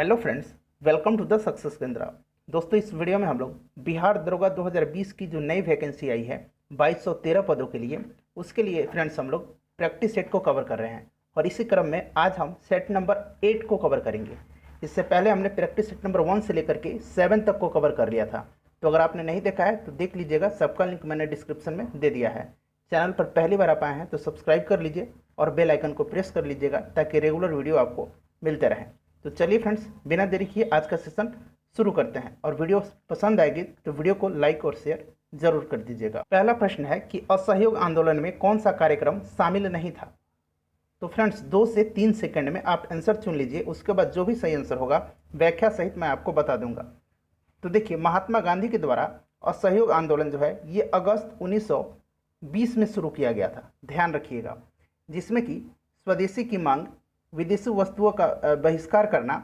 Hello friends, welcome to the success Kendra. दोस्तों, इस video में हम लोग बिहार दरोगा 2020 की जो नई वैकेंसी आई है 2213 पदों के लिए, उसके लिए फ्रेंड्स हम लोग प्रैक्टिस सेट को कवर कर रहे हैं। और इसी क्रम में आज हम सेट नंबर 8 को कवर करेंगे। इससे पहले हमने प्रैक्टिस सेट नंबर 1 से लेकर के 7 तक को कवर कर लिया था। तो अगर आपने नहीं देखा है तो देख लीजिएगा, सबका लिंक मैंने डिस्क्रिप्शन में दे दिया है। चैनल पर पहली बार आप आए हैं तो सब्सक्राइब कर लीजिए और बेल आइकन को प्रेस कर लीजिएगा ताकि रेगुलर वीडियो आपको मिलते रहें। तो चलिए फ्रेंड्स, बिना देरी किए आज का सेशन शुरू करते हैं। और वीडियो पसंद आएगी तो वीडियो को लाइक और शेयर जरूर कर दीजिएगा। पहला प्रश्न है कि असहयोग आंदोलन में कौन सा कार्यक्रम शामिल नहीं था। तो फ्रेंड्स 2 से 3 सेकंड में आप आंसर चुन लीजिए, उसके बाद जो भी सही आंसर होगा व्याख्या सहित मैं आपको बता दूंगा। तो देखिए, महात्मा गांधी के द्वारा असहयोग आंदोलन जो है ये अगस्त 1920 में शुरू किया गया था, ध्यान रखिएगा, जिसमें कि स्वदेशी की मांग, विदेशी वस्तुओं का बहिष्कार करना,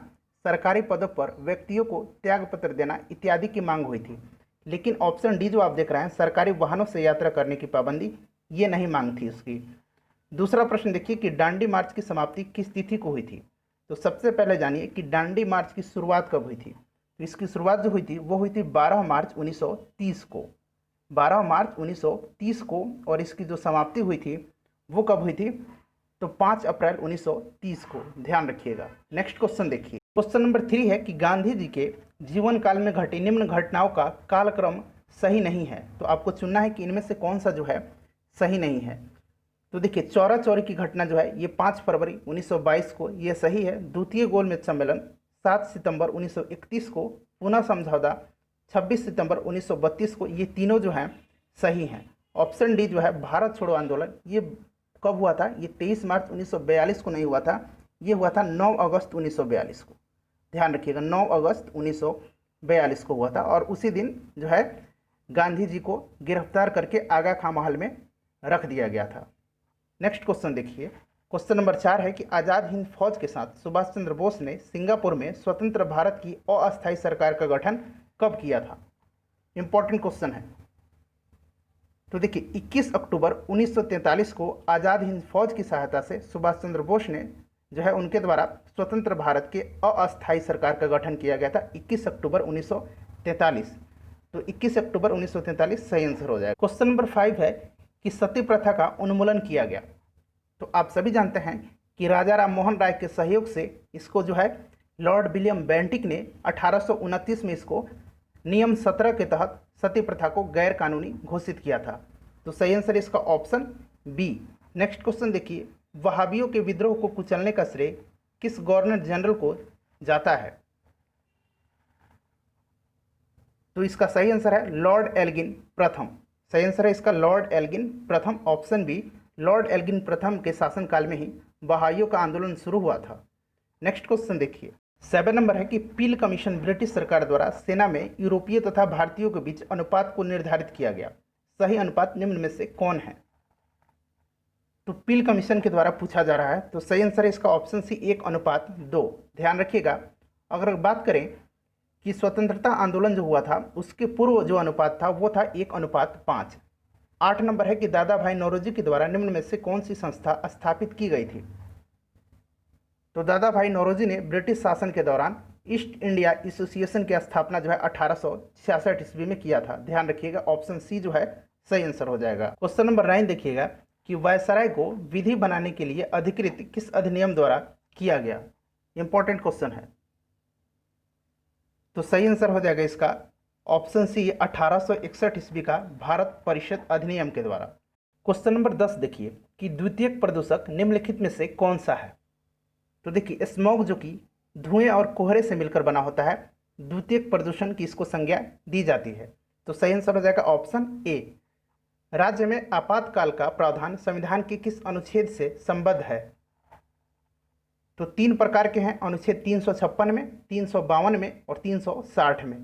सरकारी पदों पर व्यक्तियों को त्यागपत्र देना इत्यादि की मांग हुई थी। लेकिन ऑप्शन डी जो आप देख रहे हैं, सरकारी वाहनों से यात्रा करने की पाबंदी, ये नहीं मांग थी उसकी। दूसरा प्रश्न देखिए कि दांडी मार्च की समाप्ति किस तिथि को हुई थी। तो सबसे पहले जानिए कि दांडी मार्च की शुरुआत कब हुई थी। तो इसकी शुरुआत जो हुई थी वो हुई थी 12 मार्च 1930 को, 12 मार्च 1930 को। और इसकी जो समाप्ति हुई थी वो कब हुई थी, तो 5 अप्रैल 1930 को, ध्यान रखिएगा। नेक्स्ट क्वेश्चन देखिए, क्वेश्चन नंबर 3 है कि गांधी जी के जीवन काल में घटी निम्न घटनाओं का कालक्रम सही नहीं है। तो आपको चुनना है कि इनमें से कौन सा जो है सही नहीं है। तो देखिए, चौरा चौरी की घटना जो है ये 5 फरवरी 1922 को, ये सही है। द्वितीय गोलमेज सम्मेलन 7 सितंबर 1931 को, पुनः समझौता 26 सितंबर 1932 को, ये तीनों जो हैं सही हैं। ऑप्शन डी जो है भारत छोड़ो आंदोलन, ये कब हुआ था, ये 23 मार्च 1942 को नहीं हुआ था, ये हुआ था 9 अगस्त 1942 को, ध्यान रखिएगा, 9 अगस्त 1942 को हुआ था। और उसी दिन जो है गांधी जी को गिरफ्तार करके आगा खां महल में रख दिया गया था। नेक्स्ट क्वेश्चन देखिए, क्वेश्चन नंबर 4 है कि आज़ाद हिंद फौज के साथ सुभाष चंद्र बोस ने सिंगापुर में स्वतंत्र भारत की अस्थायी सरकार का गठन कब किया था। इंपॉर्टेंट क्वेश्चन है। तो देखिए, 21 अक्टूबर 1943 को आज़ाद हिंद फौज की सहायता से सुभाष चंद्र बोस ने जो है उनके द्वारा स्वतंत्र भारत के अस्थायी सरकार का गठन किया गया था, 21 अक्टूबर 1943। तो 21 अक्टूबर 1943 सही आंसर हो जाएगा। क्वेश्चन नंबर 5 है कि सती प्रथा का उन्मूलन किया गया। तो आप सभी जानते हैं कि राजा राम मोहन राय के सहयोग से इसको जो है लॉर्ड विलियम बेंटिक ने 1829 में इसको नियम 17 के तहत सती प्रथा को गैर कानूनी घोषित किया था। तो सही आंसर इसका ऑप्शन बी। नेक्स्ट क्वेश्चन देखिए, वहाबियों के विद्रोह को कुचलने का श्रेय किस गवर्नर जनरल को जाता है। तो इसका सही आंसर है लॉर्ड एल्गिन प्रथम। सही आंसर है इसका लॉर्ड एल्गिन प्रथम, ऑप्शन बी। लॉर्ड एल्गिन प्रथम के शासनकाल में ही बहाइयों का आंदोलन शुरू हुआ था। नेक्स्ट क्वेश्चन देखिए, 7 नंबर है कि पील कमीशन ब्रिटिश सरकार द्वारा सेना में यूरोपीय तथा भारतीयों के बीच अनुपात को निर्धारित किया गया। सही अनुपात निम्न में से कौन है। तो पील कमीशन के द्वारा पूछा जा रहा है, तो सही आंसर है इसका ऑप्शन सी 1:2। ध्यान रखिएगा, अगर बात करें कि स्वतंत्रता आंदोलन जो हुआ था उसके पूर्व जो अनुपात था वो था 1:5। 8 नंबर है कि दादा भाई नौरोजी के द्वारा निम्न में से कौन सी संस्था स्थापित की गई थी। तो दादा भाई नौरोजी ने ब्रिटिश शासन के दौरान ईस्ट इंडिया एसोसिएशन की स्थापना जो है 1866 ईस्वी में किया था। ध्यान रखिएगा, ऑप्शन सी जो है सही आंसर हो जाएगा। क्वेश्चन नंबर 9 देखिएगा कि वायसराय को विधि बनाने के लिए अधिकृत किस अधिनियम द्वारा किया गया। इंपॉर्टेंट क्वेश्चन है। तो सही आंसर हो जाएगा इसका ऑप्शन सी 1861 ईस्वी का भारत परिषद अधिनियम के द्वारा। क्वेश्चन नंबर 10 देखिए कि द्वितीयक प्रदूषक निम्नलिखित में से कौन सा है। तो देखिए, स्मॉग जो कि धुएं और कोहरे से मिलकर बना होता है, द्वितीयक प्रदूषण की इसको संज्ञा दी जाती है। तो सही आंसर हो जाएगा ऑप्शन ए। राज्य में आपातकाल का प्रावधान संविधान के किस अनुच्छेद से संबद्ध है। तो 3 प्रकार के हैं, अनुच्छेद 356 में, 352 में और 360 में।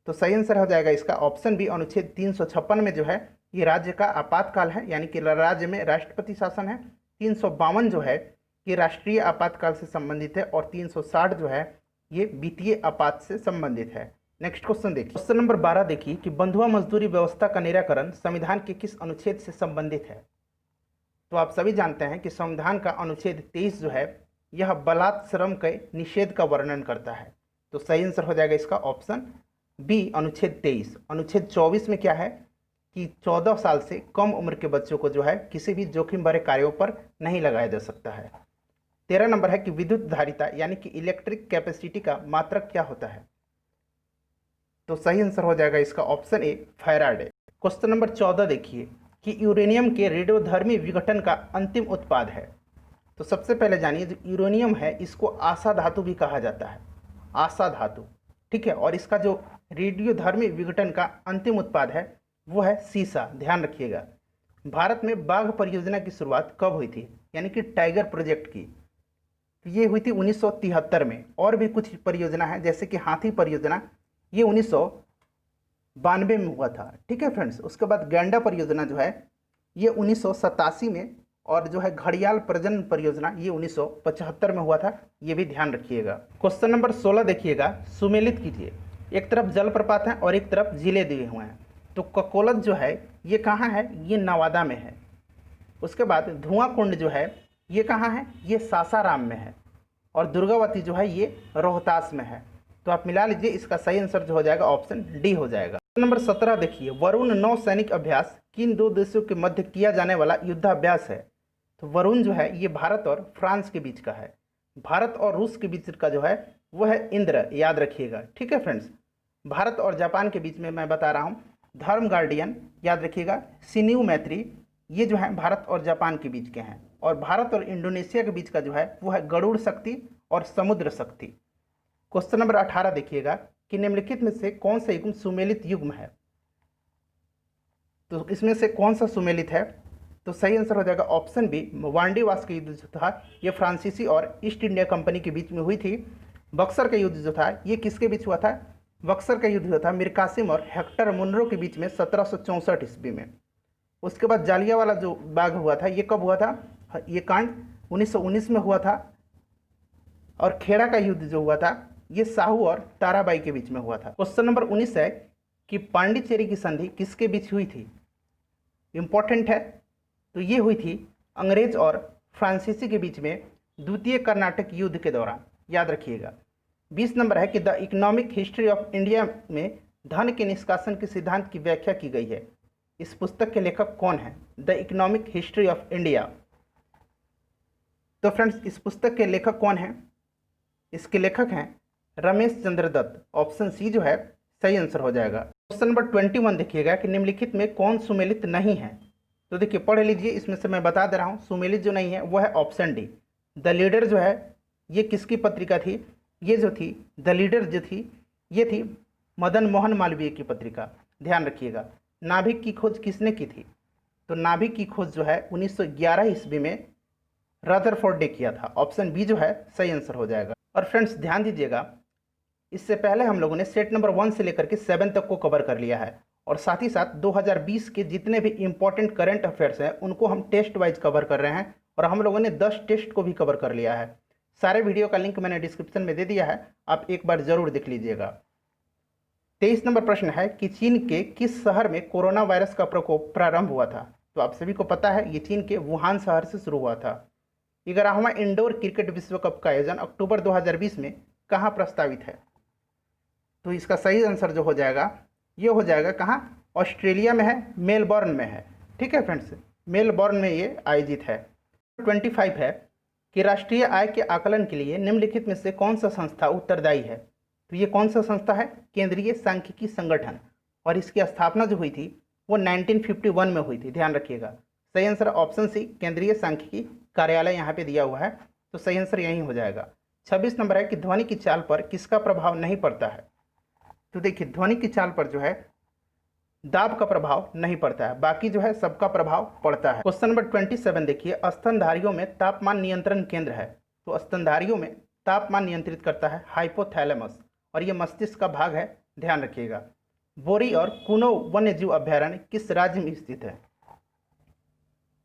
तो सही आंसर हो जाएगा इसका ऑप्शन बी, अनुच्छेद 356 में जो है ये राज्य का आपातकाल है, यानी कि राज्य में राष्ट्रपति शासन है। 352 जो है ये राष्ट्रीय आपातकाल से संबंधित है और 360 जो है ये वित्तीय आपात से संबंधित है। नेक्स्ट क्वेश्चन देखिए, क्वेश्चन नंबर 12 देखिए कि बंधुआ मजदूरी व्यवस्था का निराकरण संविधान के किस अनुच्छेद से संबंधित है। तो आप सभी जानते हैं कि संविधान का अनुच्छेद 23 जो है यह बलात् श्रम के निषेध का वर्णन करता है। तो सही आंसर हो जाएगा इसका ऑप्शन बी अनुच्छेद 23। अनुच्छेद 24 में क्या है कि 14 साल से कम उम्र के बच्चों को जो है किसी भी जोखिम भरे कार्यों पर नहीं लगाया जा सकता है। 13 नंबर है कि विद्युत धारिता यानी कि इलेक्ट्रिक कैपेसिटी का मात्रक क्या होता है। तो सही आंसर हो जाएगा इसका option A Faraday. Question number 14 देखिए कि यूरेनियम के रेडियोधर्मी विघटन का अंतिम उत्पाद है। तो सबसे पहले जानिए जो यूरेनियम है इसको आशा धातु भी कहा जाता है, आशा धातु, ठीक है। और इसका जो रेडियोधर्मी विघटन का अंतिम उत्पाद है वो है सीसा। ध्यान रखिएगा। भारत में बाघ परियोजना की शुरुआत कब हुई थी, यानी कि टाइगर प्रोजेक्ट की। तो ये हुई थी 1973 में। और भी कुछ परियोजना है जैसे कि हाथी परियोजना, ये 1992 में हुआ था, ठीक है फ्रेंड्स। उसके बाद गैंडा परियोजना जो है ये 1987 में, और जो है घड़ियाल प्रजनन परियोजना ये 1975 में हुआ था, ये भी ध्यान रखिएगा। क्वेश्चन नंबर 16 देखिएगा, सुमेलित कीजिए। एक तरफ जलप्रपात है और एक तरफ जिले दिए हुए हैं। तो ककोलत जो है ये कहाँ है, ये नवादा में है। उसके बाद धुआं कुंड जो है ये कहाँ है, ये सासाराम में है। और दुर्गावती जो है ये रोहतास में है। तो आप मिला लीजिए, इसका सही आंसर जो हो जाएगा ऑप्शन डी हो जाएगा। नंबर 17 देखिए, वरुण नौ सैनिक अभ्यास किन दो देशों के मध्य किया जाने वाला युद्धाभ्यास है। तो वरुण जो है ये भारत और फ्रांस के बीच का है। भारत और रूस के बीच का जो है वो है इंद्र, याद रखिएगा, ठीक है फ्रेंड्स। भारत और जापान के बीच में मैं बता रहा हूँ धर्म गार्डियन, याद रखिएगा। सिन्यू मैत्री, ये जो है भारत और जापान के बीच के हैं। और भारत और इंडोनेशिया के बीच का जो है वो है गरुड़ शक्ति और समुद्र शक्ति। क्वेश्चन नंबर 18 देखिएगा कि निम्नलिखित में से कौन सा युग्म सुमेलित युग्म है। तो इसमें से कौन सा सुमेलित है। तो सही आंसर हो जाएगा ऑप्शन बी वांडीवास का युद्ध जो था ये फ्रांसीसी और ईस्ट इंडिया कंपनी के बीच में हुई थी। बक्सर का युद्ध जो था ये किसके बीच हुआ था, बक्सर का युद्ध हुआ था मीर कासिम और हेक्टर मुनरो के बीच में 1764 ईस्वी में। उसके बाद जालियांवाला जो बाग हुआ था ये कब हुआ था, ये कांड 1919 में हुआ था। और खेड़ा का युद्ध जो हुआ था ये साहू और ताराबाई के बीच में हुआ था। क्वेश्चन नंबर 19 है कि पांडिचेरी की संधि किसके बीच हुई थी, इंपॉर्टेंट है। तो ये हुई थी अंग्रेज और फ्रांसीसी के बीच में द्वितीय कर्नाटक युद्ध के दौरान, याद रखिएगा। 20 नंबर है कि the economic history of India में धन के निष्कासन के सिद्धांत की व्याख्या की गई है। इस पुस्तक के लेखक कौन है, the economic history of India. तो फ्रेंड्स इस पुस्तक के लेखक कौन हैं, इसके लेखक हैं रमेश चंद्र दत्त। ऑप्शन सी जो है सही आंसर हो जाएगा। क्वेश्चन नंबर 21 देखिएगा कि निम्नलिखित में कौन सुमेलित नहीं है। तो देखिए पढ़ लीजिए, इसमें से मैं बता दे रहा हूँ। सुमेलित जो नहीं है वो है ऑप्शन डी द लीडर जो है ये किसकी पत्रिका थी, ये जो थी द लीडर जो थी ये थी मदन मोहन मालवीय की पत्रिका। ध्यान रखिएगा। नाभिक की खोज किसने की थी, तो नाभिक की खोज जो है 1911 ईस्वी में रदरफोर्ड ने किया था। ऑप्शन बी जो है सही आंसर हो जाएगा। और फ्रेंड्स ध्यान दीजिएगा, इससे पहले हम लोगों ने सेट नंबर 1 से लेकर के 7 तक को कवर कर लिया है। और साथ ही साथ 2020 के जितने भी इंपॉर्टेंट करंट अफेयर्स हैं उनको हम टेस्ट वाइज कवर कर रहे हैं। और हम लोगों ने 10 टेस्ट को भी कवर कर लिया है। सारे वीडियो का लिंक मैंने डिस्क्रिप्शन में दे दिया है, आप एक बार जरूर देख लीजिएगा। 23 नंबर प्रश्न है कि चीन के किस शहर में कोरोना वायरस का प्रकोप प्रारंभ हुआ था। तो आप सभी को पता है ये चीन के वुहान शहर से शुरू हुआ था। 11वां इंडोर क्रिकेट विश्व कप का आयोजन अक्टूबर 2020 में कहाँ प्रस्तावित है। तो इसका सही आंसर जो हो जाएगा ये हो जाएगा कहाँ, ऑस्ट्रेलिया में है, मेलबर्न में है, ठीक है फ्रेंड्स, मेलबर्न में ये आयोजित है। 25 है कि राष्ट्रीय आय के आकलन के लिए निम्नलिखित में से कौन सा संस्था उत्तरदायी है। तो ये कौन सा संस्था है, केंद्रीय सांख्यिकी संगठन। और इसकी स्थापना जो हुई थी वो 1951 में हुई थी, ध्यान रखिएगा। सही आंसर ऑप्शन सी केंद्रीय सांख्यिकी कार्यालय यहाँ पे दिया हुआ है, तो सही आंसर यही हो जाएगा। 26 नंबर है कि ध्वनि की चाल पर किसका प्रभाव नहीं पड़ता है। तो देखिए ध्वनि की चाल पर जो है दाब का प्रभाव नहीं पड़ता है, बाकी जो है सबका प्रभाव पड़ता है। क्वेश्चन नंबर 27 देखिए, स्तनधारियों में तापमान नियंत्रण केंद्र है। तो स्तनधारियों में तापमान नियंत्रित करता है हाइपोथैलेमस, और ये मस्तिष्क का भाग है, ध्यान रखिएगा। बोरी और कुनो वन्यजीव अभ्यारण्य किस राज्य में स्थित है।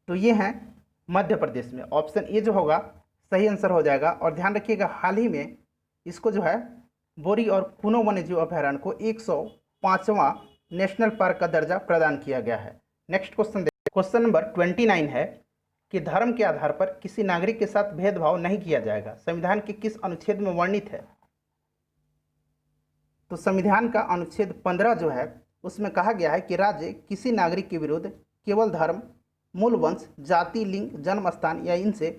तो ये हैं मध्य प्रदेश में। ऑप्शन ए जो होगा सही आंसर हो जाएगा। और ध्यान रखिएगा हाल ही में इसको जो है बोरी और कुनो वन्यजीव अभ्यारण्य को 105वां नेशनल पार्क का दर्जा प्रदान किया गया है। नेक्स्ट क्वेश्चन देखिए, क्वेश्चन नंबर 29 है कि धर्म के आधार पर किसी नागरिक के साथ भेदभाव नहीं किया जाएगा संविधान के किस अनुच्छेद में वर्णित है? तो संविधान का अनुच्छेद 15 जो है उसमें कहा गया है कि राज्य किसी नागरिक के विरुद्ध केवल धर्म, मूल वंश, जाति, लिंग, जन्म स्थान या इनसे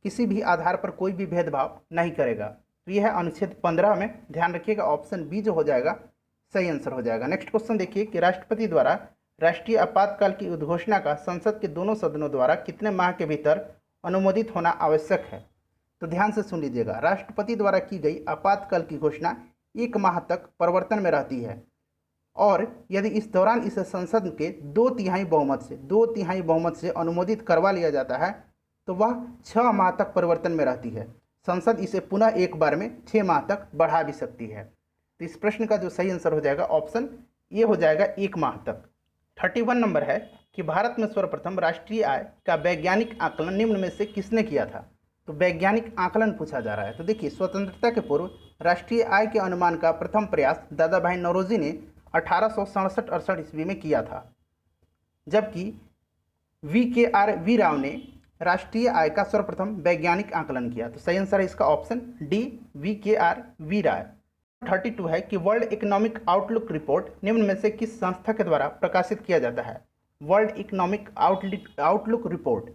किसी भी आधार पर कोई भी भेदभाव नहीं करेगा। तो यह है अनुच्छेद 15 में, ध्यान रखिएगा ऑप्शन बी जो हो जाएगा सही आंसर हो जाएगा। नेक्स्ट क्वेश्चन देखिए कि राष्ट्रपति द्वारा राष्ट्रीय आपातकाल की उद्घोषणा का संसद के दोनों सदनों द्वारा कितने माह के भीतर अनुमोदित होना आवश्यक है? तो ध्यान से सुन लीजिएगा, राष्ट्रपति द्वारा की गई आपातकाल की घोषणा 1 माह तक प्रवर्तन में रहती है और यदि इस दौरान इसे संसद के 2/3 बहुमत से अनुमोदित करवा लिया जाता है तो वह 6 माह तक परिवर्तन में रहती है। संसद इसे पुनः एक बार में 6 माह तक बढ़ा भी सकती है। तो इस प्रश्न का जो सही आंसर हो जाएगा ऑप्शन ए हो जाएगा 1 माह तक। 31 नंबर है कि भारत में सर्वप्रथम राष्ट्रीय आय का वैज्ञानिक आकलन निम्न में से किसने किया था? तो वैज्ञानिक आकलन पूछा जा रहा है। तो देखिए, स्वतंत्रता के पूर्व राष्ट्रीय आय के अनुमान का प्रथम प्रयास दादा भाई नौरोजी ने 1867-68 ईस्वी में किया था, जबकि वी राव ने राष्ट्रीय आय का सर्वप्रथम वैज्ञानिक आकलन किया। तो सही आंसर है इसका ऑप्शन डी, वी राव। 32 है कि वर्ल्ड इकोनॉमिक आउटलुक रिपोर्ट निम्न में से किस संस्था के द्वारा प्रकाशित किया जाता है? वर्ल्ड इकोनॉमिक आउटलुक रिपोर्ट,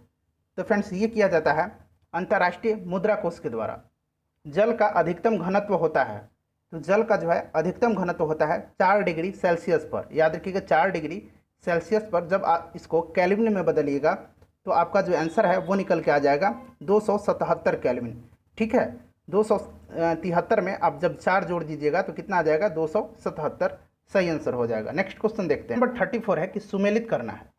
तो फ्रेंड्स ये किया जाता है अंतर्राष्ट्रीय मुद्रा कोष के द्वारा। जल का अधिकतम घनत्व होता है, तो जल का जो है अधिकतम घनत्व होता है 4 डिग्री सेल्सियस पर। याद रखिएगा 4 डिग्री सेल्सियस पर जब आप इसको केल्विन में बदलिएगा तो आपका जो आंसर है वो निकल के आ जाएगा 277 केल्विन। ठीक है, 273 में आप जब 4 जोड़ दीजिएगा तो कितना आ जाएगा? 277 सही आंसर हो जाएगा। नेक्स्ट क्वेश्चन देखते हैं। नंबर 34 है कि सुमेलित करना है,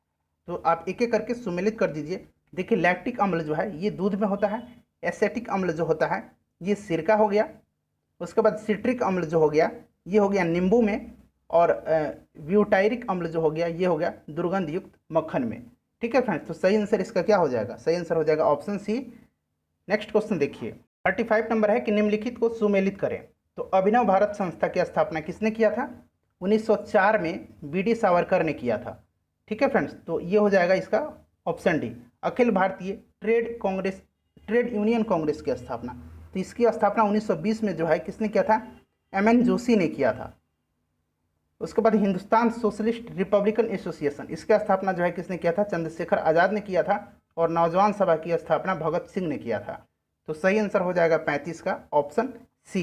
तो आप एक एक करके सुमेलित कर दीजिए। देखिए, लैक्टिक अम्ल जो है ये दूध में होता है, एसेटिक अम्ल जो होता है ये सिरका हो गया, उसके बाद सिट्रिक अम्ल जो हो गया ये हो गया नींबू में, और ब्यूटायरिक अम्ल जो हो गया ये हो गया दुर्गंध युक्त मक्खन में। ठीक है फ्रेंड्स, तो सही आंसर इसका क्या हो जाएगा? सही आंसर हो जाएगा ऑप्शन सी। नेक्स्ट क्वेश्चन देखिए, 35 नंबर है कि निम्नलिखित को सुमेलित करें। तो अभिनव भारत संस्था की स्थापना किसने किया था? 1904 में बी.डी. सावरकर ने किया था। ठीक है फ्रेंड्स, तो ये हो जाएगा इसका option D, Akhil Bharatiya trade union Congress की स्थापना। तो इसकी स्थापना 1920 में जो है किसने किया था? एम.एन. जोशी ने किया था। उसके बाद हिंदुस्तान सोशलिस्ट रिपब्लिकन एसोसिएशन, इसकी स्थापना जो है किसने किया था? चंद्रशेखर आज़ाद ने किया था। और नौजवान सभा की स्थापना भगत सिंह ने किया था। तो सही आंसर हो जाएगा 35 का ऑप्शन सी।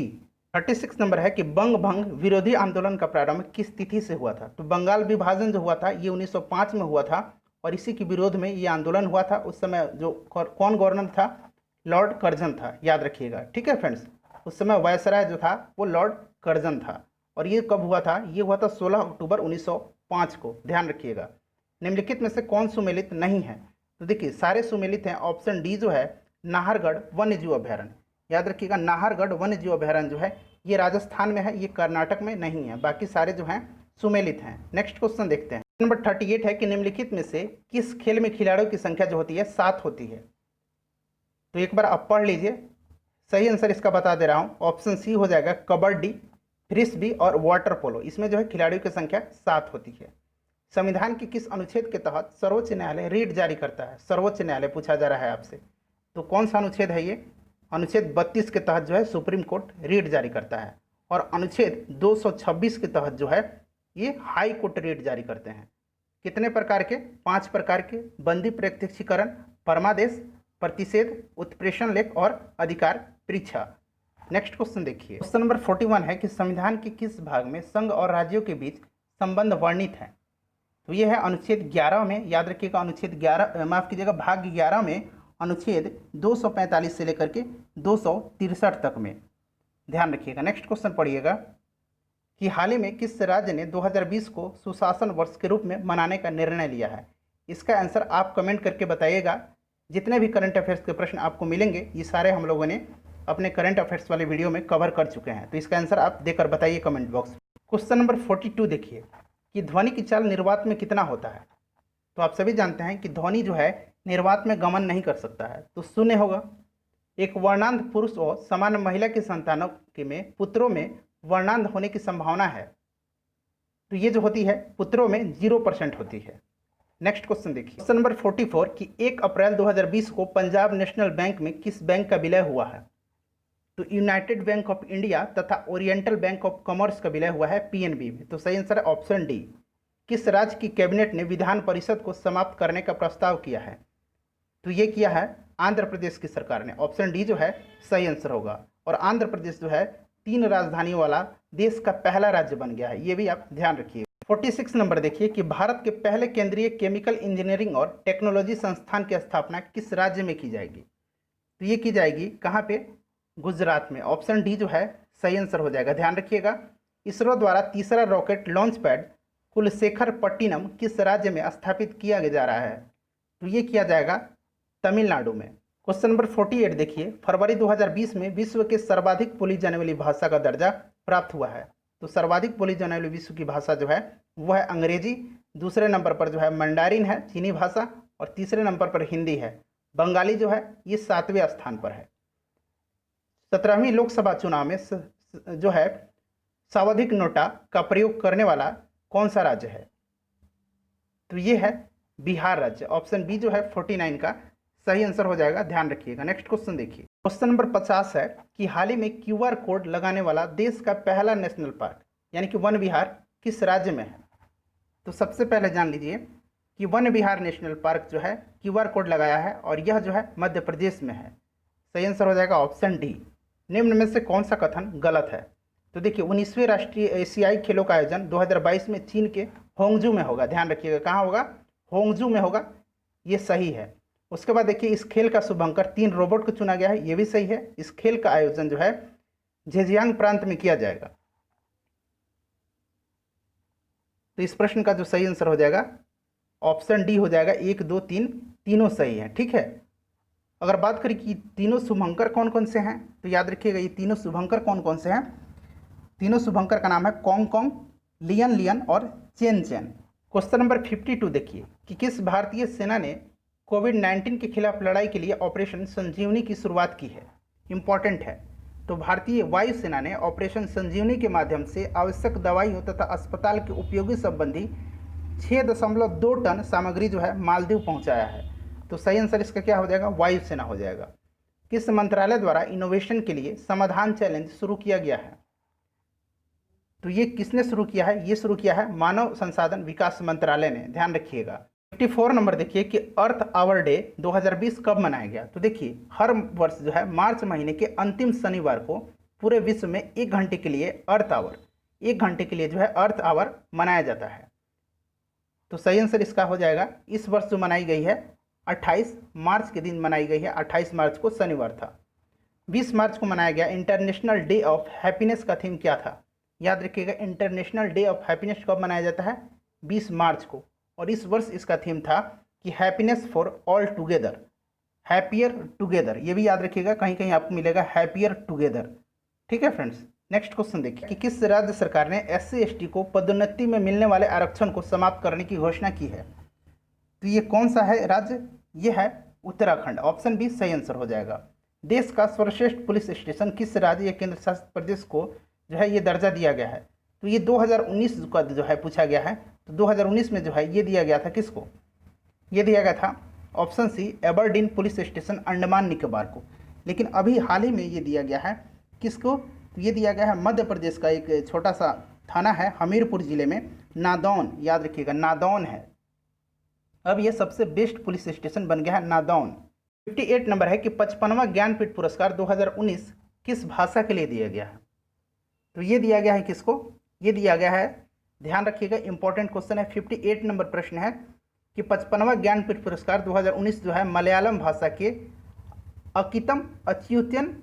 36 नंबर है कि बंग भंग विरोधी आंदोलन का प्रारंभ किस तिथि से हुआ था? तो बंगाल विभाजन जो हुआ था ये 1905 में हुआ था और इसी के विरोध में ये आंदोलन हुआ था। उस समय जो कौन गवर्नर था? लॉर्ड कर्जन था, याद रखिएगा। ठीक है फ्रेंड्स, उस समय वायसराय जो था वो लॉर्ड कर्जन था। और ये कब हुआ था? ये हुआ था 16 अक्टूबर 1905 को, ध्यान रखिएगा। निम्नलिखित में से कौन सुमेलित नहीं है? तो देखिए, सारे सुमेलित हैं। ऑप्शन डी जो है नाहरगढ़ वन्यजीव अभयारण्य, याद रखिएगा नाहरगढ़ वन्यजीव अभयारण्य जो है ये राजस्थान में है, ये कर्नाटक में नहीं है। बाकी सारे जो हैं सुमेलित हैं। नेक्स्ट क्वेश्चन देखते हैं। नंबर 38 है कि निम्नलिखित में से किस खेल में खिलाड़ियों की संख्या जो होती है 7 होती है? तो एक बार आप पढ़ लीजिए, सही आंसर इसका बता दे रहा हूँ। ऑप्शन सी हो जाएगा कबड्डी, फ्रिस्बी और वाटर पोलो। इसमें जो है खिलाड़ियों की संख्या 7 होती है। संविधान के किस अनुच्छेद के तहत सर्वोच्च न्यायालय रीट जारी करता है? सर्वोच्च न्यायालय पूछा जा रहा है आपसे, तो कौन सा अनुच्छेद है ये? अनुच्छेद 32 के तहत जो है सुप्रीम कोर्ट रीट जारी करता है। और अनुच्छेद 226 के तहत जो है ये हाई कोर्ट रीट जारी करते हैं। कितने प्रकार के? 5 प्रकार के, बंदी प्रत्यक्षीकरण, परमादेश, प्रतिषेध, उत्प्रेषण लेख और अधिकार परीक्षा। नेक्स्ट क्वेश्चन देखिए, क्वेश्चन नंबर 41 है कि संविधान के किस भाग में संघ और राज्यों के बीच संबंध वर्णित है? तो ये है अनुच्छेद 11 में, याद रखिएगा अनुच्छेद 11 माफ कीजिएगा भाग 11 में अनुच्छेद 245 से लेकर के 263 तक में, ध्यान रखिएगा। नेक्स्ट क्वेश्चन पढ़िएगा कि हाल ही में किस राज्य ने 2020 को सुशासन वर्ष के रूप में मनाने का निर्णय लिया है? इसका आंसर आप कमेंट करके बताइएगा। जितने भी करंट अफेयर्स के प्रश्न आपको मिलेंगे ये सारे हम लोगों ने अपने करंट अफेयर्स वाले वीडियो में कवर कर चुके हैं, तो इसका आंसर आप देकर बताइए कमेंट बॉक्स। क्वेश्चन नंबर 42 देखिए कि ध्वनि की चाल निर्वात में कितना होता है? तो आप सभी जानते हैं कि ध्वनि जो है निर्वात में गमन नहीं कर सकता है, तो शून्य होगा। एक वर्णांध पुरुष और समान महिला की संतानों के में पुत्रों में वर्णांध होने की संभावना है, तो ये जो होती है पुत्रों में 0% होती है। नेक्स्ट क्वेश्चन देखिए, क्वेश्चन नंबर 44 कि 1 अप्रैल 2020 को पंजाब नेशनल बैंक में किस बैंक का विलय हुआ है? तो यूनाइटेड बैंक ऑफ इंडिया तथा ओरिएंटल बैंक ऑफ कॉमर्स का विलय हुआ है पीएनबी में। तो सही आंसर है ऑप्शन डी। किस राज्य की कैबिनेट ने विधान परिषद को समाप्त करने का प्रस्ताव किया है? तो ये किया है आंध्र प्रदेश की सरकार ने। ऑप्शन डी जो है सही आंसर होगा। और आंध्र प्रदेश जो है 3 राजधानियों वाला देश का पहला राज्य बन गया है, ये भी आप ध्यान रखिए। 46 नंबर देखिए कि भारत के पहले केंद्रीय केमिकल इंजीनियरिंग और टेक्नोलॉजी संस्थान की स्थापना किस राज्य में की जाएगी? तो ये की जाएगी कहाँ पे? गुजरात में। ऑप्शन डी जो है सही आंसर हो जाएगा, ध्यान रखिएगा। इसरो द्वारा तीसरा रॉकेट लॉन्च पैड कुलशेखरपट्टिनम किस राज्य में स्थापित किया जा रहा है? तो ये किया जाएगा तमिलनाडु में। क्वेश्चन नंबर 48 देखिए, फरवरी 2020 में विश्व के सर्वाधिक बोली जाने वाली भाषा का दर्जा प्राप्त हुआ है। तो सर्वाधिक बोली जाने वाली विश्व की भाषा जो है वो है अंग्रेजी, दूसरे नंबर पर जो है मंडारिन है चीनी भाषा, और तीसरे नंबर पर हिंदी है। बंगाली जो है ये 7वें स्थान पर है। 17वीं लोकसभा चुनाव में जो है सर्वाधिक नोटा का प्रयोग करने वाला कौन सा राज्य है? तो ये है बिहार राज्य। ऑप्शन बी जो है 49 का सही आंसर हो जाएगा, ध्यान रखिएगा। नेक्स्ट क्वेश्चन देखिए, क्वेश्चन नंबर 50 है कि हाल ही में क्यूआर कोड लगाने वाला देश का पहला नेशनल पार्क यानी कि वन विहार किस राज्य में है? तो सबसे पहले जान लीजिए कि वन विहार नेशनल पार्क जो है क्यूआर कोड लगाया है और यह जो है मध्य प्रदेश में है। सही आंसर हो जाएगा ऑप्शन डी। निम्न में से कौन सा कथन गलत है? तो देखिए 19वें राष्ट्रीय एशियाई खेलों का आयोजन 2022 में चीन के होंगजू में होगा। ध्यान रखिएगा कहाँ होगा? होंगजू में होगा, ये सही है। उसके बाद देखिए इस खेल का शुभंकर 3 रोबोट को चुना गया है, ये भी सही है। इस खेल का आयोजन जो है झेजियांग प्रांत में किया जाएगा। तो इस प्रश्न का जो सही आंसर हो जाएगा ऑप्शन डी हो जाएगा। 1, 2, 3 तीनों सही है, ठीक है। अगर बात करें कि तीनों शुभंकर कौन कौन से हैं, तो याद रखिएगा ये तीनों शुभंकर कौन कौन से हैं। तीनों शुभंकर का नाम है कॉन्ग कॉन्ग, लियन लियन और चेन चेन। क्वेश्चन नंबर 52 देखिए कि किस भारतीय सेना ने कोविड-19 के खिलाफ लड़ाई के लिए ऑपरेशन संजीवनी की शुरुआत की है? इंपॉर्टेंट है। तो भारतीय वायुसेना ने ऑपरेशन संजीवनी के माध्यम से आवश्यक दवाइयों तथा अस्पताल के उपयोगी संबंधी 6.2 टन सामग्री जो है मालदीव पहुंचाया है। तो सही आंसर इसका क्या हो जाएगा? वायुसेना हो जाएगा। किस मंत्रालय द्वारा इनोवेशन के लिए समाधान चैलेंज शुरू किया गया है? तो ये किसने शुरू किया है? ये शुरू किया है मानव संसाधन विकास मंत्रालय ने, ध्यान रखिएगा। 54 नंबर देखिए कि अर्थ आवर डे 2020 कब मनाया गया? तो देखिए हर वर्ष जो है मार्च महीने के अंतिम शनिवार को पूरे विश्व में 1 घंटे के लिए अर्थ आवर, 1 घंटे के लिए जो है अर्थ आवर मनाया जाता है। तो सही आंसर इसका हो जाएगा, इस वर्ष जो मनाई गई है 28 मार्च के दिन मनाई गई है। 28 मार्च को शनिवार था। 20 मार्च को मनाया गया इंटरनेशनल डे ऑफ हैप्पीनेस का थीम क्या था? याद रखिएगा इंटरनेशनल डे ऑफ हैप्पीनेस कब मनाया जाता है? 20 मार्च को। और इस वर्ष इसका थीम था कि happiness for all together, happier together. ये भी याद रखिएगा, कहीं कहीं आपको मिलेगा हैप्पियर टुगेदर, ठीक है फ्रेंड्स। नेक्स्ट क्वेश्चन देखिए कि किस राज्य सरकार ने SC/ST को पदोन्नति में मिलने वाले आरक्षण को समाप्त करने की घोषणा की है? तो ये कौन सा है राज्य? ये है उत्तराखंड। ऑप्शन बी सही आंसर हो जाएगा। देश का सर्वश्रेष्ठ पुलिस स्टेशन किस राज्य या केंद्र शासित प्रदेश को जो है ये दर्जा दिया गया है? तो ये 2019 का जो है पूछा गया है। तो 2019 में जो है ये दिया गया था किसको? ये दिया गया था option C Aberdeen police station Andaman Nicobar को। लेकिन अभी हाल ही में ये दिया गया है किसको? तो ये दिया गया है मध्य प्रदेश का एक छोटा सा थाना है हमीरपुर जिले में, नादौन। याद रखिएगा नादौन है। अब ये सबसे बेस्ट पुलिस स्टेशन बन गया है नादौन। 58 नंबर है कि 55वां ज्ञानपीठ पुरस्कार 2019 किस भाषा के लिए दिया गया है? तो ये दिया गया है किसको? ये दिया गया है, ध्यान रखिएगा इंपॉर्टेंट क्वेश्चन है। 58 नंबर प्रश्न है कि 55वां ज्ञानपीठ पुरस्कार 2019 जो है मलयालम भाषा के अकितम अच्युतन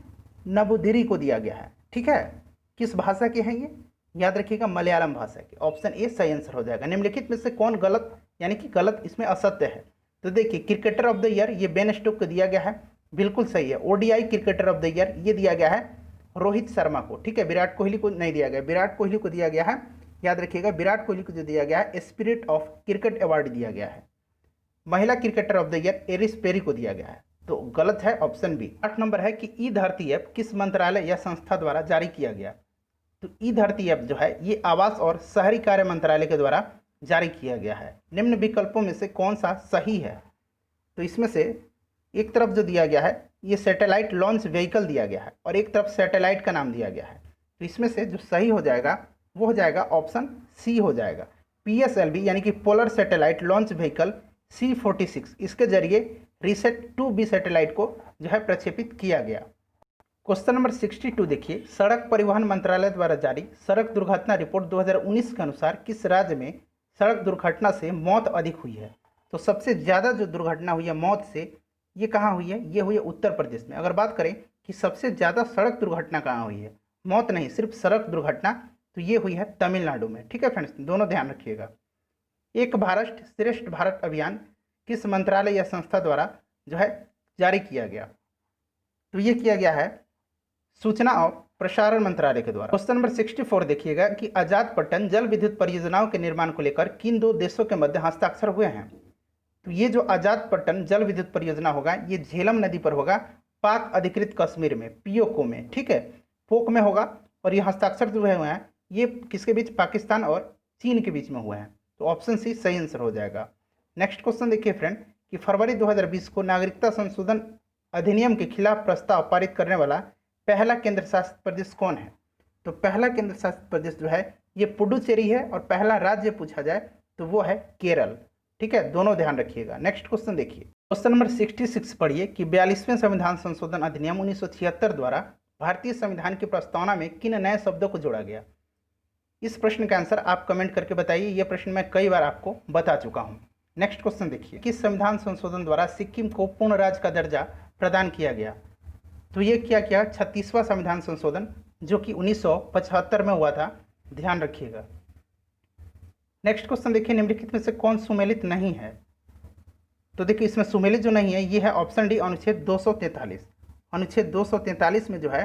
नबूदिरी को दिया गया है, ठीक है। किस भाषा के हैं ये? याद रखिएगा मलयालम भाषा के। ऑप्शन ए सही आंसर हो जाएगा। निम्नलिखित में से कौन गलत यानी कि गलत इसमें असत्य है? तो देखिए क्रिकेटर ऑफ द ईयर ये बेन स्टोक्स को दिया गया है, बिल्कुल सही है। ODI cricketer of the year ये दिया गया है रोहित शर्मा को, ठीक है। विराट कोहली को नहीं दिया गया। विराट कोहली को दिया गया है, याद रखिएगा विराट कोहली को जो दिया गया है स्पिरिट ऑफ क्रिकेट अवार्ड दिया गया है। महिला cricketer of the year Ellyse Perry को दिया गया है, तो गलत है ऑप्शन बी। 8 नंबर है कि ई धरती ऐप किस मंत्रालय या संस्था द्वारा जारी किया गया? तो ई धरती ऐप जो है ये आवास और शहरी कार्य मंत्रालय के द्वारा जारी किया गया है। निम्न विकल्पों में से कौन सा सही है? तो इसमें से एक तरफ जो दिया गया है ये सैटेलाइट लॉन्च व्हीकल दिया गया है और एक तरफ सैटेलाइट का नाम दिया गया है। तो इसमें से जो सही हो जाएगा वो हो जाएगा ऑप्शन सी हो जाएगा, PSLV यानी कि polar satellite launch vehicle C46। इसके जरिए रीसेट 2B सैटेलाइट को जो है प्रक्षेपित किया गया। क्वेश्चन नंबर 62 देखिए, सड़क परिवहन मंत्रालय द्वारा जारी सड़क दुर्घटना रिपोर्ट 2019 के अनुसार किस राज्य में सड़क दुर्घटना से मौत अधिक हुई है? तो सबसे ज़्यादा जो दुर्घटना हुई है मौत से, ये कहाँ हुई है? ये हुई है उत्तर प्रदेश में। अगर बात करें कि सबसे ज़्यादा सड़क दुर्घटना कहाँ हुई है, मौत नहीं सिर्फ सड़क दुर्घटना, तो ये हुई है तमिलनाडु में। ठीक है फ्रेंड्स, दोनों ध्यान रखिएगा। एक भारत श्रेष्ठ भारत अभियान किस मंत्रालय या संस्था द्वारा जो है जारी किया गया? तो ये किया गया है सूचना और प्रसारण मंत्रालय के द्वारा। क्वेश्चन नंबर 64 देखिएगा कि आजादपट्टन जल विद्युत परियोजनाओं के निर्माण को लेकर किन दो देशों के मध्य हस्ताक्षर हुए हैं? तो ये जो आजादपट्टन जल विद्युत परियोजना होगा ये झेलम नदी पर होगा, पाक अधिकृत कश्मीर में, POK में। ठीक है, पोक में होगा। और ये हस्ताक्षर जो हुए हैं ये किसके बीच? पाकिस्तान और चीन के बीच में हुए हैं। तो ऑप्शन सी सही आंसर हो जाएगा। नेक्स्ट क्वेश्चन देखिए फ्रेंड कि फरवरी 2020 को नागरिकता संशोधन अधिनियम के खिलाफ प्रस्ताव पारित करने वाला पहला केंद्र शासित प्रदेश कौन है? तो पहला केंद्र शासित प्रदेश जो है ये पुडुचेरी है और पहला राज्य पूछा जाए तो वो है केरल। ठीक है, दोनों ध्यान रखिएगा। नेक्स्ट क्वेश्चन देखिए, क्वेश्चन नंबर 66 पढ़िए कि 42वें संविधान संशोधन अधिनियम 1976 द्वारा भारतीय संविधान की प्रस्तावना में किन नए शब्दों को जोड़ा गया? इस प्रश्न का आंसर आप कमेंट करके बताइए। यह प्रश्न मैं कई बार आपको बता चुका हूँ। नेक्स्ट क्वेश्चन देखिए, किस संविधान संशोधन द्वारा सिक्किम को पूर्ण राज्य का दर्जा प्रदान किया गया? तो ये क्या किया? 36वां संविधान संशोधन जो कि 1975 में हुआ था, ध्यान रखिएगा। नेक्स्ट क्वेश्चन देखिए, निम्नलिखित में से कौन सुमेलित नहीं है? तो देखिए इसमें सुमेलित जो नहीं है ये है ऑप्शन डी, अनुच्छेद 243। अनुच्छेद 243 में जो है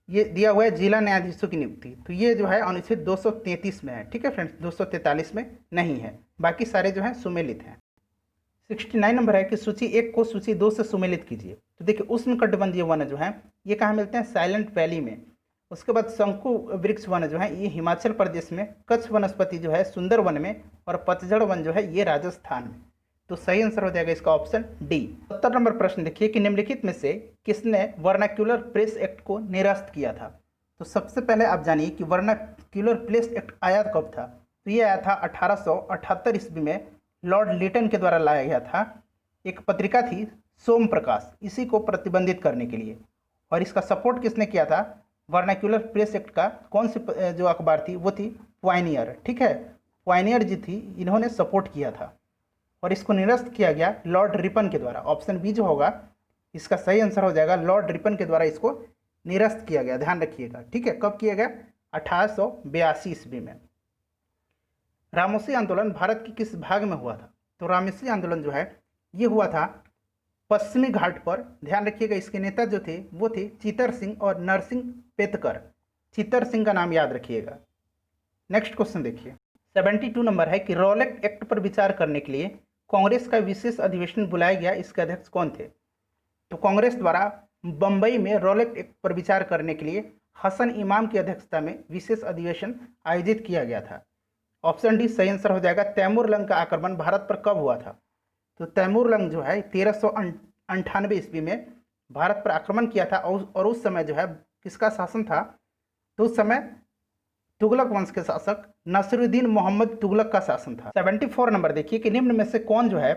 ये दिया हुआ है जिला न्यायाधीशों की नियुक्ति, तो ये जो है अनुच्छेद 233 में है। ठीक है फ्रेंड्स, 243 में नहीं है, बाकी सारे जो हैं सुमेलित हैं। 69 नंबर है कि सूची 1 को सूची 2 से सुमेलित कीजिए। तो देखिए उष्णकटिबंधीय वन जो है ये कहाँ मिलते हैं? साइलेंट वैली में। उसके बाद शंकु वृक्ष वन जो है ये हिमाचल प्रदेश में, कच्छ वनस्पति जो है सुंदर वन में और पतझड़ वन जो है ये राजस्थान में। तो सही आंसर हो जाएगा इसका ऑप्शन डी। 70 नंबर प्रश्न देखिए कि निम्नलिखित में से किसने वर्नाक्यूलर प्रेस एक्ट को निरस्त किया था? तो सबसे पहले आप जानिए कि वर्नाक्यूलर प्रेस एक्ट आया कब था? तो ये आया था 1878 ईस्वी में, लॉर्ड लिटन के द्वारा लाया गया था। एक पत्रिका थी सोम प्रकाश, इसी को प्रतिबंधित करने के लिए। और इसका सपोर्ट किसने किया था? वर्नाक्यूलर प्रेस एक्ट का कौन सी जो अखबार थी वो थी पायनियर। ठीक है, पायनियर जी थी, इन्होंने सपोर्ट किया था और इसको निरस्त किया गया लॉर्ड रिपन के द्वारा। ऑप्शन बी जो होगा इसका सही आंसर हो जाएगा, लॉर्ड रिपन के द्वारा इसको निरस्त किया गया। ध्यान रखिएगा। ठीक है, कब किया गया? 1882 ईस्वी में। रामोसी आंदोलन भारत के किस भाग में हुआ था? तो रामोसी आंदोलन जो है ये हुआ था पश्चिमी घाट पर। ध्यान रखिएगा, इसके नेता जो थे वो थे चित्तर सिंह और नरसिंह पेतकर। चित्तर सिंह का नाम याद रखिएगा। नेक्स्ट क्वेश्चन देखिए, 72 नंबर है कि रॉलेट एक्ट पर विचार करने के लिए कांग्रेस का विशेष अधिवेशन बुलाया गया, इसके अध्यक्ष कौन थे? तो कांग्रेस द्वारा बंबई में रॉलेट एक्ट पर विचार करने के लिए हसन इमाम की अध्यक्षता में विशेष अधिवेशन आयोजित किया गया था। ऑप्शन डी सही आंसर हो जाएगा। तैमूर लंग का आक्रमण भारत पर कब हुआ था? तो तैमूर लंग जो है 1398 ईस्वी में भारत पर आक्रमण किया था और उस समय जो है किसका शासन था? तो उस समय तुगलक वंश के शासक नसीरुद्दीन मोहम्मद तुगलक का शासन था। 74 नंबर देखिए कि निम्न में से कौन जो है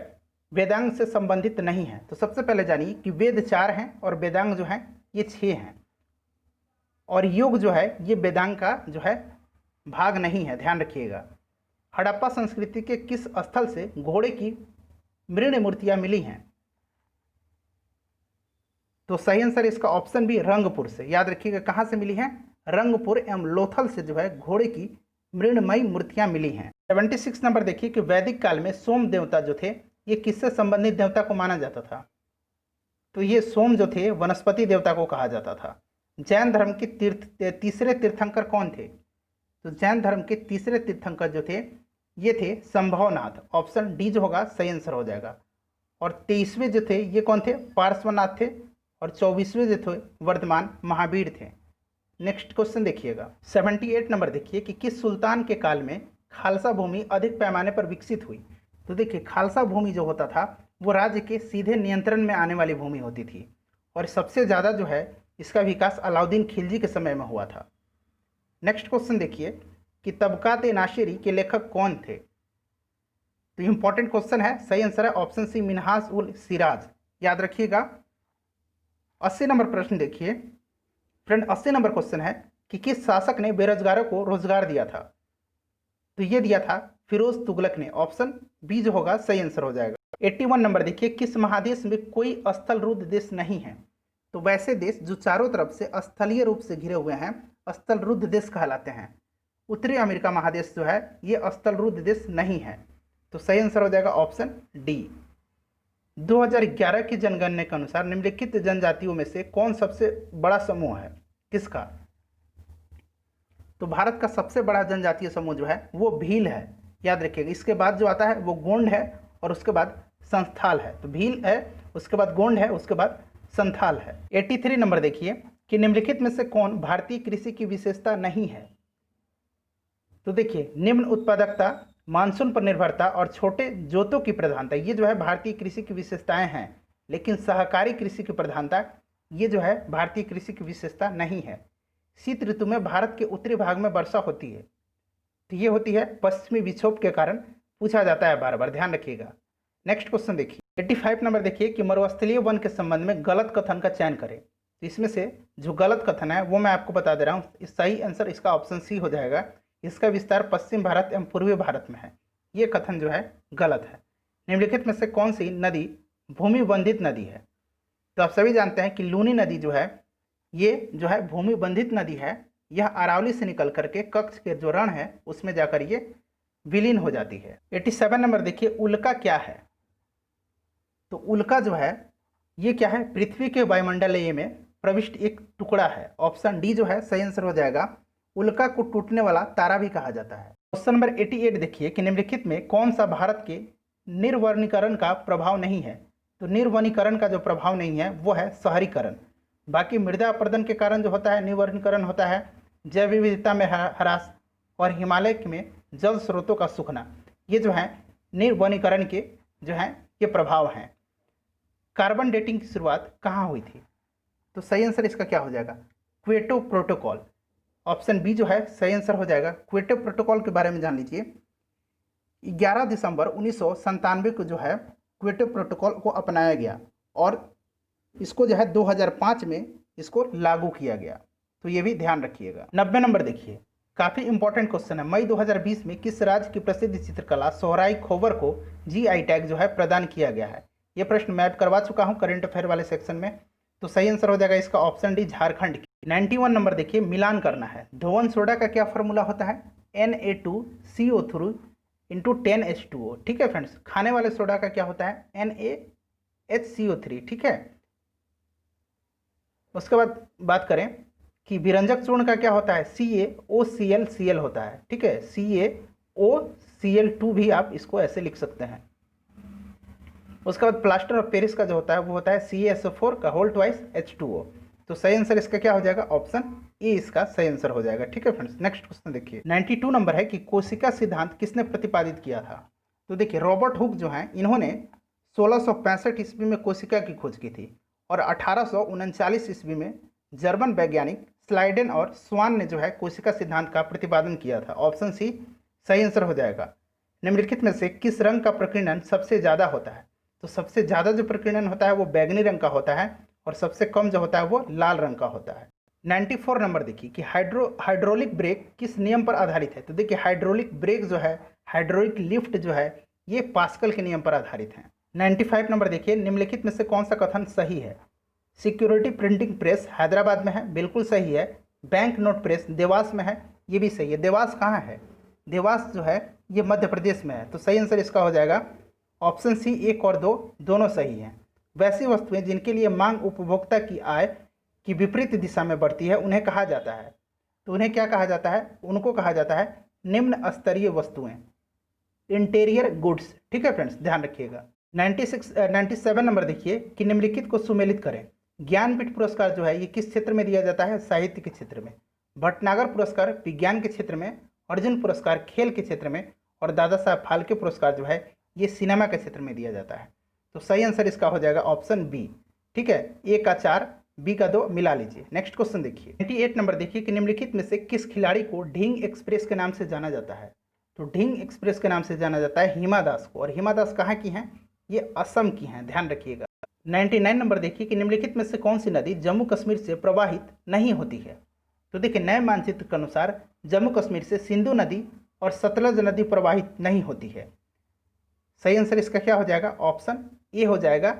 वेदांग से संबंधित नहीं है? तो सबसे पहले जानिए कि वेद 4 हैं और वेदांग जो है ये 6 हैं और योग जो है ये वेदांग का जो है भाग नहीं है। ध्यान रखिएगा। हड़प्पा संस्कृति के किस स्थल से घोड़े की मृण मूर्तियां मिली हैं? तो सही आंसर इसका ऑप्शन बी रंगपुर से। याद रखिएगा कहाँ से मिली है? रंगपुर एवं लोथल से जो है घोड़े की मृणमयी मूर्तियां मिली हैं। 76 नंबर देखिए कि वैदिक काल में सोम देवता जो थे ये किससे संबंधित देवता को माना जाता था? तो ये सोम जो थे वनस्पति देवता को कहा जाता था। जैन धर्म के तीसरे तीर्थंकर कौन थे? तो जैन धर्म के तीसरे तीर्थंकर जो थे ये थे संभवनाथ। ऑप्शन डी जो होगा सही आंसर हो जाएगा। और 23वें जो थे ये कौन थे? पार्श्वनाथ थे और 24वें जो थे वर्धमान महावीर थे। नेक्स्ट क्वेश्चन देखिएगा, 78 नंबर देखिए कि किस सुल्तान के काल में खालसा भूमि अधिक पैमाने पर विकसित हुई? तो देखिए, खालसा भूमि जो होता था वो राज्य के सीधे नियंत्रण में आने वाली भूमि होती थी, और सबसे ज़्यादा जो है इसका विकास अलाउद्दीन खिलजी के समय में हुआ था। नेक्स्ट क्वेश्चन देखिए कि तबकात नासिरी के लेखक कौन थे? तो इंपॉर्टेंट क्वेश्चन है, सही आंसर है ऑप्शन सी, मिन्हाज उल सिराज। याद रखिएगा। 80 नंबर प्रश्न देखिए फ्रेंड, 80 नंबर क्वेश्चन है कि किस शासक ने बेरोजगारों को रोजगार दिया था? तो ये दिया था फिरोज तुगलक ने। ऑप्शन बी जो होगा सही आंसर हो जाएगा। 81 नंबर देखिए, किस महादेश में कोई स्थल रुद्ध देश नहीं है? तो वैसे देश जो चारों तरफ से स्थलीय रूप से घिरे हुए हैं स्थल रुद्ध देश कहलाते हैं। उत्तरी अमेरिका महादेश जो है ये स्थल रुद्ध देश नहीं है, तो सही आंसर हो जाएगा ऑप्शन डी। 2011 की जनगणना के अनुसार निम्नलिखित जनजातियों में से कौन सबसे बड़ा समूह है? किसका? तो भारत का सबसे बड़ा जनजातीय समूह जो है वो भील है। याद रखिएगा। इसके बाद जो आता है वो गोंड है और उसके बाद संथाल है। तो भील है, उसके बाद गोंड है, उसके बाद संथाल है। 83 नंबर देखिए कि निम्नलिखित में से कौन भारतीय कृषि की विशेषता नहीं है? तो देखिए, निम्न उत्पादकता, मानसून पर निर्भरता और छोटे जोतों की प्रधानता, ये जो है भारतीय कृषि की विशेषताएं हैं। लेकिन सहकारी कृषि की प्रधानता, ये जो है भारतीय कृषि की विशेषता नहीं है। शीत ऋतु में भारत के उत्तरी भाग में वर्षा होती है, तो ये होती है पश्चिमी विक्षोभ के कारण। पूछा जाता है बार बार, ध्यान रखिएगा। नेक्स्ट क्वेश्चन देखिए 85 नंबर देखिए कि मरुस्थलीय वन के संबंध में गलत कथन का चयन करें। तो इसमें से जो गलत कथन है वो मैं आपको बता दे रहा हूँ। सही आंसर इसका ऑप्शन सी हो जाएगा। इसका विस्तार पश्चिम भारत एवं पूर्वी भारत में है। ये कथन जो है गलत है। निम्नलिखित में से कौन सी नदी भूमि बंधित नदी है? तो आप सभी जानते हैं कि लूनी नदी जो है ये जो है भूमि बंधित नदी है। यह अरावली से निकल करके कच्छ के जो रण है उसमें जाकर ये विलीन हो जाती है। 87 नंबर देखिए, उल्का क्या है? तो उल्का जो है ये क्या है? पृथ्वी के वायुमंडलीय में प्रविष्ट एक टुकड़ा है। ऑप्शन डी जो है सही आंसर हो जाएगा। उल्का को टूटने वाला तारा भी कहा जाता है। क्वेश्चन नंबर 88 देखिए कि निम्नलिखित में कौन सा भारत के निर्वनीकरण का प्रभाव नहीं है? तो निर्वनीकरण का जो प्रभाव नहीं है वो है शहरीकरण। बाकी मृदा अपरदन के कारण जो होता है निर्वनीकरण होता है, जैव विविधता में ह्रास और हिमालय में जल स्रोतों का सूखना, ये जो है निर्वनीकरण के जो है ये प्रभाव हैं। कार्बन डेटिंग की शुरुआत कहाँ हुई थी? तो सही आंसर इसका क्या हो जाएगा? Kyoto protocol. ऑप्शन बी जो है सही आंसर हो जाएगा। क्योटो प्रोटोकॉल के बारे में जान लीजिए। 11 दिसंबर 1997 को जो है क्योटो प्रोटोकॉल को अपनाया गया और इसको जो है 2005 में इसको लागू किया गया। तो ये भी ध्यान रखिएगा। 90 नंबर देखिए, काफ़ी इंपॉर्टेंट क्वेश्चन है। मई 2020 में किस राज्य की प्रसिद्ध चित्रकला सोहराई खोबर को GI टैग जो है प्रदान किया गया है? ये प्रश्न मैं करवा चुका हूँ करंट अफेयर वाले सेक्शन में। तो सही आंसर हो जाएगा इसका ऑप्शन डी, झारखंड की। 91 नंबर देखिए, मिलान करना है। धोवन सोडा का क्या फॉर्मूला होता है? Na2CO3 into 10H2O। ठीक है फ्रेंड्स। खाने वाले सोडा का क्या होता है? NaHCO3। ठीक है। उसके बाद बात करें कि विरंजक चूर्ण का क्या होता है? CaOClCl होता है। ठीक है। CaOCl2 भी आप इसको ऐसे लिख सकते हैं। उसके बाद प्लास्टर ऑफ पेरिस का जो होता है वो होता है CaSO4 का होल ट्वाइस H2O। तो सही आंसर इसका क्या हो जाएगा? ऑप्शन ए इसका सही आंसर हो जाएगा। ठीक है फ्रेंड्स। नेक्स्ट क्वेश्चन देखिए 92 नंबर है कि कोशिका सिद्धांत किसने प्रतिपादित किया था? तो देखिए, रॉबर्ट हुक जो है इन्होंने 1665 ईस्वी में कोशिका की खोज की थी और 1839 ईस्वी में जर्मन वैज्ञानिक स्लाइडेन और स्वान ने जो है कोशिका सिद्धांत का प्रतिपादन किया था। ऑप्शन सी सही आंसर हो जाएगा। निम्नलिखित में से किस रंग का प्रकीर्णन सबसे ज़्यादा होता है? तो सबसे ज़्यादा जो प्रकीर्णन होता है वो बैगनी रंग का होता है और सबसे कम जो होता है वो लाल रंग का होता है। 94 नंबर देखिए कि हाइड्रोलिक ब्रेक किस नियम पर आधारित है? तो देखिए, हाइड्रोलिक ब्रेक जो है, हाइड्रोलिक लिफ्ट जो है, ये पास्कल के नियम पर आधारित है। 95 नंबर देखिए, निम्नलिखित में से कौन सा कथन सही है? सिक्योरिटी प्रिंटिंग प्रेस हैदराबाद में है, बिल्कुल सही है। बैंक नोट प्रेस देवास में है, ये भी सही है। देवास कहाँ है? देवास जो है ये मध्य प्रदेश में है। तो सही आंसर इसका हो जाएगा ऑप्शन सी। 1 और 2 दोनों सही हैं। वैसी वस्तुएं जिनके लिए मांग उपभोक्ता की आय की विपरीत दिशा में बढ़ती है उन्हें कहा जाता है। तो उन्हें क्या कहा जाता है? उनको कहा जाता है निम्न स्तरीय वस्तुएं, इंटीरियर गुड्स। ठीक है फ्रेंड्स, ध्यान रखिएगा। 97 नंबर देखिए कि निम्नलिखित को सुमेलित करें। ज्ञानपीठ पुरस्कार जो है ये किस क्षेत्र में दिया जाता है? साहित्य के क्षेत्र में। भटनागर पुरस्कार विज्ञान के क्षेत्र में अर्जुन पुरस्कार खेल के क्षेत्र में और दादा साहब फाल्के पुरस्कार जो है ये सिनेमा के क्षेत्र में दिया जाता है। तो सही आंसर इसका हो जाएगा ऑप्शन बी। ठीक है, ए का 4 बी का 2 मिला लीजिए। नेक्स्ट क्वेश्चन देखिए 98 नंबर देखिए कि निम्नलिखित में से किस खिलाड़ी को ढींग एक्सप्रेस के नाम से जाना जाता है। तो ढींग एक्सप्रेस के नाम से जाना जाता है हिमा दास को, और हिमा दास कहाँ की हैं, ये असम की हैं, ध्यान रखिएगा। 99 नंबर देखिए कि निम्नलिखित में से कौन सी नदी जम्मू कश्मीर से प्रवाहित नहीं होती है। तो देखिए नए मानचित्र के अनुसार जम्मू कश्मीर से सिंधु नदी और सतलज नदी प्रवाहित नहीं होती है। सही आंसर इसका क्या हो जाएगा, ऑप्शन ए हो जाएगा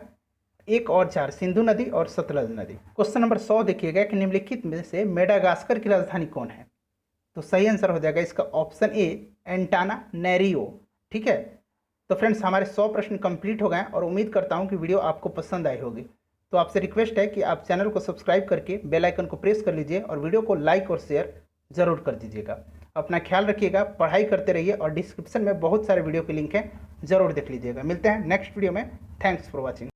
1 और 4 सिंधु नदी और सतलज नदी। क्वेश्चन नंबर 100 देखिएगा कि निम्नलिखित में से मेडागास्कर की राजधानी कौन है। तो सही आंसर हो जाएगा इसका ऑप्शन ए एंटानानेरियो। ठीक है, तो फ्रेंड्स हमारे 100 प्रश्न कंप्लीट हो गए और उम्मीद करता हूं कि वीडियो आपको पसंद आई होगी। तो आपसे रिक्वेस्ट है कि आप चैनल को सब्सक्राइब करके बेल आइकन को प्रेस कर लीजिए और वीडियो को लाइक और शेयर जरूर कर दीजिएगा। अपना ख्याल रखिएगा, पढ़ाई करते रहिए और डिस्क्रिप्शन में बहुत सारे वीडियो के लिंक हैं, जरूर देख लीजिएगा। मिलते हैं नेक्स्ट वीडियो में। Thanks for watching.